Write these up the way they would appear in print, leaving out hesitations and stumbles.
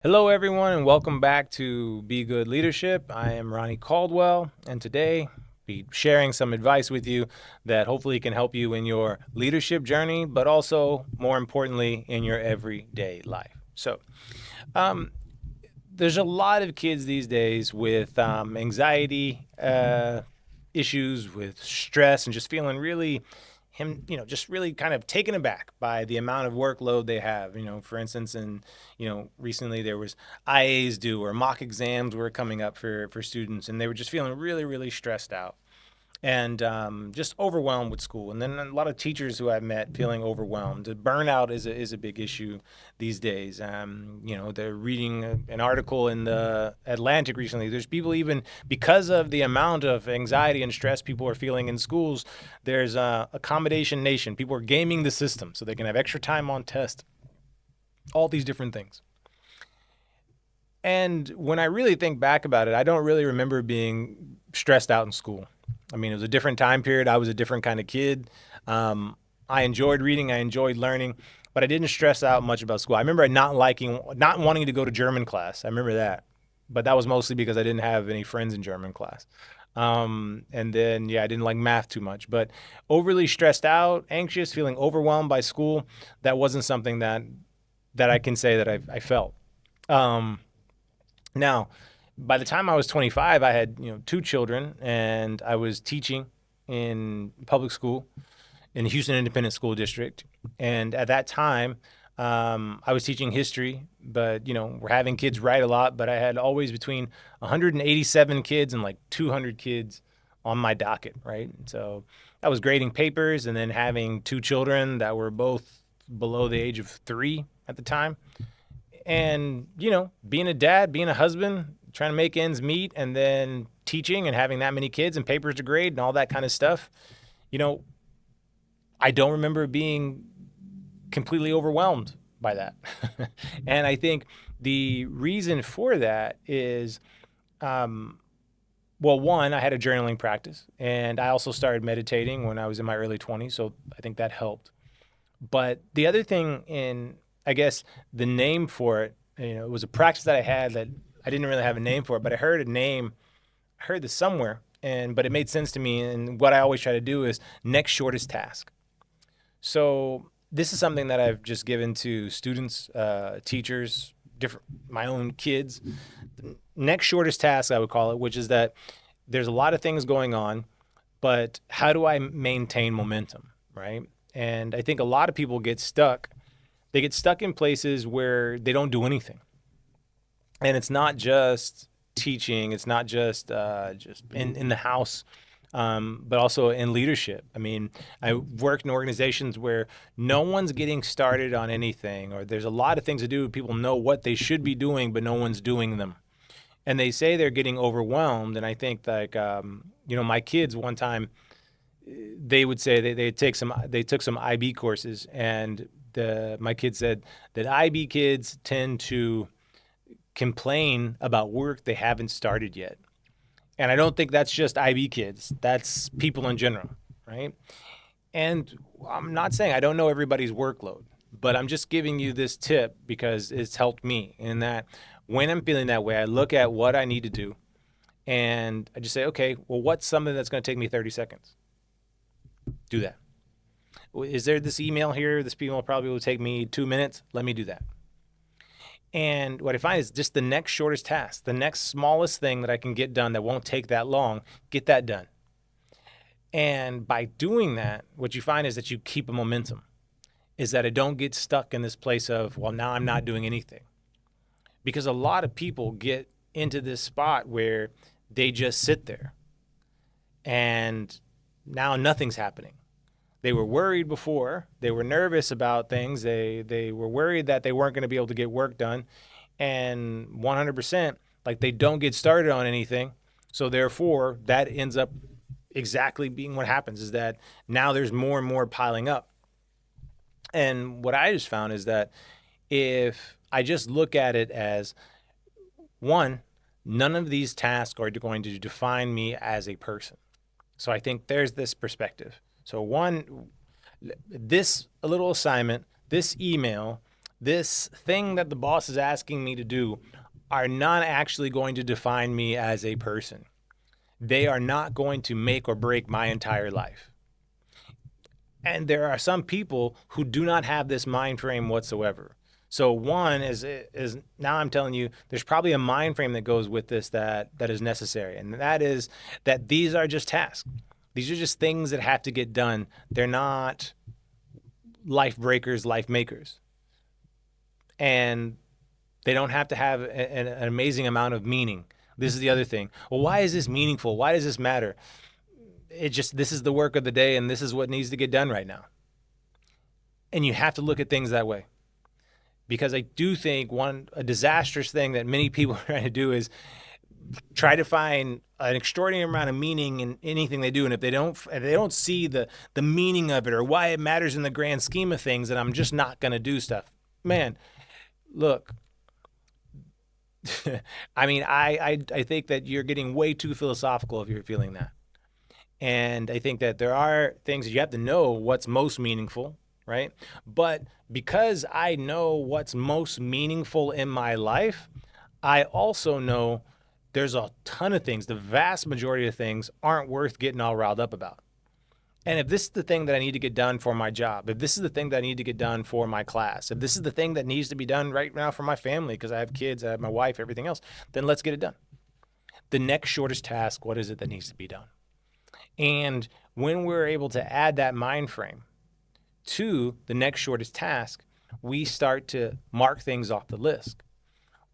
Hello, everyone, and welcome back to Be Good Leadership. I am Ronnie Caldwell, and today be sharing some advice with you that hopefully can help you in your leadership journey, but also more importantly in your everyday life. Um, there's a lot of kids these days with anxiety issues, with stress, and just feeling really just really kind of taken aback by the amount of workload they have. For instance, recently there was IAs due or mock exams were coming up for students, and they were just feeling really, really stressed out and just overwhelmed with school. And then a lot of teachers who I've met feeling overwhelmed. Burnout is a big issue these days. They're reading an article in the Atlantic recently. There's people, even because of the amount of anxiety and stress people are feeling in schools, there's accommodation nation. People are gaming the system so they can have extra time on test, all these different things. And when I really think back about it, I don't really remember being stressed out in school. I mean, it was a different time period. I was a different kind of kid. I enjoyed reading, I enjoyed learning, but I didn't stress out much about school. I remember not wanting to go to German class. I remember that, but that was mostly because I didn't have any friends in German class. And then, yeah, I didn't like math too much, but overly stressed out, anxious, feeling overwhelmed by school, that wasn't something that I can say that I felt. Um, Now, by the time I was 25, I had two children, and I was teaching in public school in the Houston Independent School District. And at that time, I was teaching history, but we're having kids write a lot. But I had always between 187 kids and like 200 kids on my docket, right? So I was grading papers, and then having two children that were both below the age of 3 at the time, and being a dad, being a husband, trying to make ends meet, and then teaching and having that many kids and papers to grade and all that kind of stuff. you know I don't remember being completely overwhelmed by that. And I think the reason for that is, um, well, one, I had a journaling practice, and I also started meditating when I was in my early 20s, so I think that helped. But the other thing, in I guess the name for it, it was a practice that I had that I didn't really have a name for it, but I heard this somewhere, and but it made sense to me. And what I always try to do is next shortest task. So this is something that I've just given to students, teachers, different my own kids. Next shortest task, I would call it, which is that there's a lot of things going on, but how do I maintain momentum, right? And I think a lot of people get stuck. They get stuck in places where they don't do anything, and it's not just teaching. It's not just in the house, but also in leadership. I mean, I worked in organizations where no one's getting started on anything, or there's a lot of things to do. People know what they should be doing, but no one's doing them, and they say they're getting overwhelmed. And I think like my kids one time, they would say they took some IB courses, and the my kids said that IB kids tend to complain about work they haven't started yet. And I don't think that's just IB kids. That's people in general, right? And I'm not saying I don't know everybody's workload, but I'm just giving you this tip because it's helped me in that when I'm feeling that way, I look at what I need to do, and I just say, okay, well, what's something that's going to take me 30 seconds? Do that. Is there this email here? This email probably will take me 2 minutes. Let me do that. And what I find is just the next shortest task, the next smallest thing that I can get done that won't take that long, get that done. And by doing that, what you find is that you keep a momentum, is that I don't get stuck in this place of, well, now I'm not doing anything. Because a lot of people get into this spot where they just sit there and now nothing's happening. They were worried before. They were nervous about things. They were worried that they weren't going to be able to get work done, and 100% like they don't get started on anything. So therefore, that ends up exactly being what happens, is that now there's more and more piling up. And what I just found is that if I just look at it as one, none of these tasks are going to define me as a person. So I think there's this perspective. So one, this little assignment, this email, this thing that the boss is asking me to do are not actually going to define me as a person. They are not going to make or break my entire life. And there are some people who do not have this mind frame whatsoever. So one is now I'm telling you there's probably a mind frame that goes with this that is necessary, and that is that these are just tasks. These are just things that have to get done. They're not life breakers, life makers. And they don't have to have an amazing amount of meaning. This is the other thing. Well, why is this meaningful? Why does this matter? This is the work of the day, and this is what needs to get done right now. And you have to look at things that way. Because I do think a disastrous thing that many people are trying to do is try to find an extraordinary amount of meaning in anything they do, and if they don't see the meaning of it or why it matters in the grand scheme of things, then I'm just not going to do stuff. Man, look, I mean, I think that you're getting way too philosophical if you're feeling that. And I think that there are things that you have to know what's most meaningful, right? But because I know what's most meaningful in my life, I also know there's a ton of things, the vast majority of things aren't worth getting all riled up about. And if this is the thing that I need to get done for my job, if this is the thing that I need to get done for my class, if this is the thing that needs to be done right now for my family, because I have kids, I have my wife, everything else, then let's get it done. The next shortest task, what is it that needs to be done? And when we're able to add that mind frame to the next shortest task, we start to mark things off the list.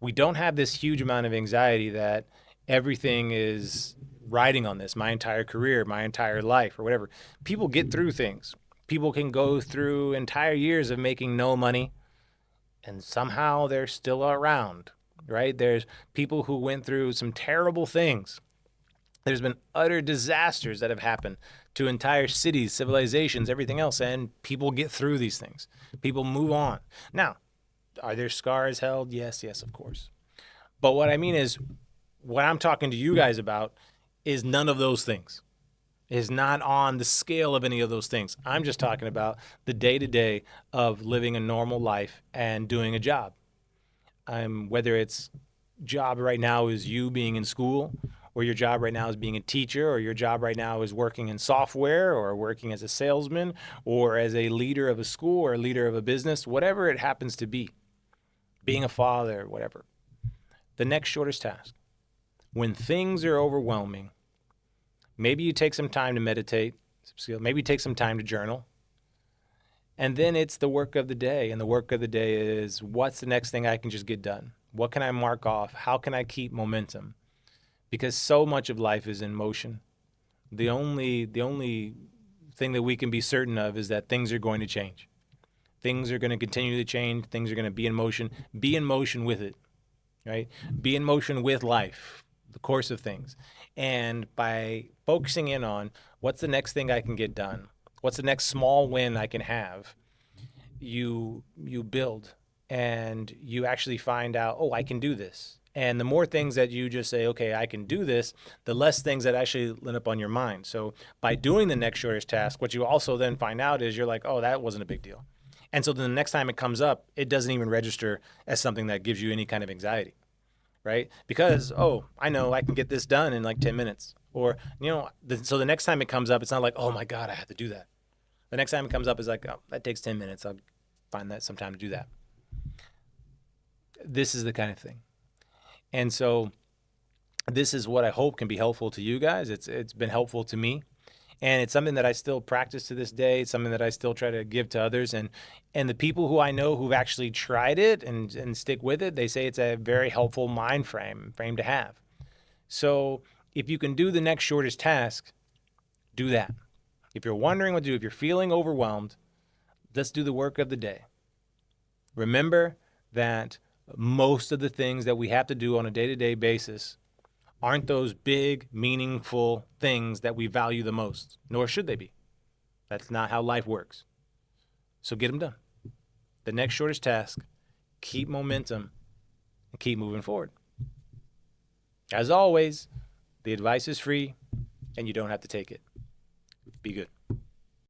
We don't have this huge amount of anxiety that everything is riding on this, my entire career, my entire life, or whatever. People get through things. People can go through entire years of making no money, and somehow they're still around, right? There's people who went through some terrible things. There's been utter disasters that have happened to entire cities, civilizations, everything else, and people get through these things. People move on. Now, are there scars held? Yes, of course. But what I mean is, what I'm talking to you guys about is none of those things. It is not on the scale of any of those things. I'm just talking about the day-to-day of living a normal life and doing a job. Whether it's job right now is you being in school, or your job right now is being a teacher, or your job right now is working in software, or working as a salesman, or as a leader of a school, or a leader of a business, whatever it happens to be, being a father, whatever. The next shortest task. When things are overwhelming, maybe you take some time to meditate, maybe you take some time to journal, and then it's the work of the day. And the work of the day is, what's the next thing I can just get done? What can I mark off? How can I keep momentum? Because so much of life is in motion. The only thing that we can be certain of is that things are going to change. Things are going to continue to change. Things are going to be in motion. Be in motion with it, right? Be in motion with life, the course of things. And by focusing in on what's the next thing I can get done, what's the next small win I can have, you build, and you actually find out, oh, I can do this. And the more things that you just say, okay, I can do this, the less things that actually end up on your mind. So by doing the next shortest task, what you also then find out is you're like, oh, that wasn't a big deal. And so then the next time it comes up, it doesn't even register as something that gives you any kind of anxiety, right? Because, oh, I know I can get this done in like 10 minutes. Or, so the next time it comes up, it's not like, oh my God, I have to do that. The next time it comes up is like, oh, that takes 10 minutes. I'll find that some time to do that. This is the kind of thing. And so this is what I hope can be helpful to you guys. It's been helpful to me. And it's something that I still practice to this day. It's something that I still try to give to others. And the people who I know who've actually tried it and stick with it, they say it's a very helpful mind frame to have. So if you can do the next shortest task, do that. If you're wondering what to do, if you're feeling overwhelmed, let's do the work of the day. Remember that most of the things that we have to do on a day-to-day basis aren't those big, meaningful things that we value the most, nor should they be. That's not how life works. So get them done. The next shortest task, keep momentum, and keep moving forward. As always, the advice is free, and you don't have to take it. Be good.